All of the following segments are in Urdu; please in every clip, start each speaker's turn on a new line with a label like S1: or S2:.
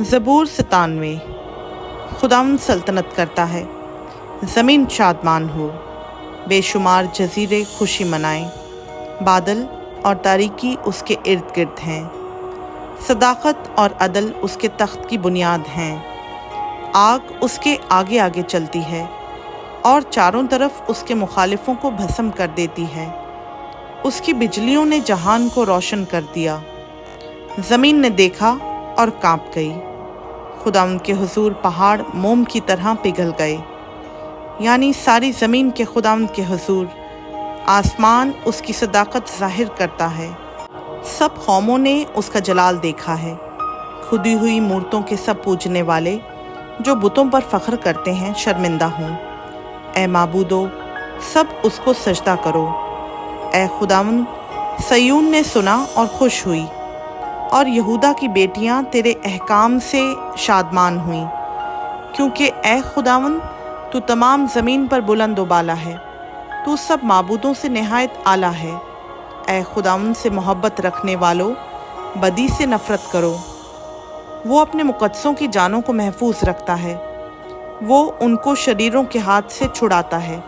S1: زبور 97۔ خداوند سلطنت کرتا ہے، زمین شادمان ہو، بے شمار جزیرے خوشی منائیں، بادل اور تاریکی اس کے ارد گرد ہیں، صداقت اور عدل اس کے تخت کی بنیاد ہیں، آگ اس کے آگے آگے چلتی ہے اور چاروں طرف اس کے مخالفوں کو بھسم کر دیتی ہے، اس کی بجلیوں نے جہان کو روشن کر دیا، زمین نے دیکھا اور کانپ گئی، خداوند کے حضور پہاڑ موم کی طرح پگھل گئے، یعنی ساری زمین کے خداوند کے حضور آسمان اس کی صداقت ظاہر کرتا ہے، سب قوموں نے اس کا جلال دیکھا ہے، کھدی ہوئی مورتوں کے سب پوجنے والے جو بتوں پر فخر کرتے ہیں شرمندہ ہوں، اے معبودو سب اس کو سجدہ کرو، اے خداوند سیون نے سنا اور خوش ہوئی، اور یہودا کی بیٹیاں تیرے احکام سے شادمان ہوئیں، کیونکہ اے خداوند تو تمام زمین پر بلند و بالا ہے، تو سب معبودوں سے نہایت اعلیٰ ہے، اے خداوند سے محبت رکھنے والو بدی سے نفرت کرو، وہ اپنے مقدسوں کی جانوں کو محفوظ رکھتا ہے، وہ ان کو شریروں کے ہاتھ سے چھڑاتا ہے،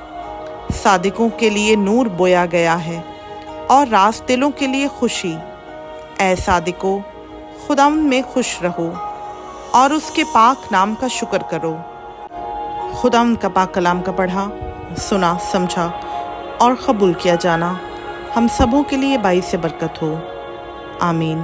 S1: صادقوں کے لیے نور بویا گیا ہے اور راست دلوں کے لیے خوشی، اے صادقو خداوند میں خوش رہو اور اس کے پاک نام کا شکر کرو۔ خداوند کا پاک کلام کا پڑھا، سنا، سمجھا اور قبول کیا جانا ہم سبوں کے لیے باعث برکت ہو، آمین۔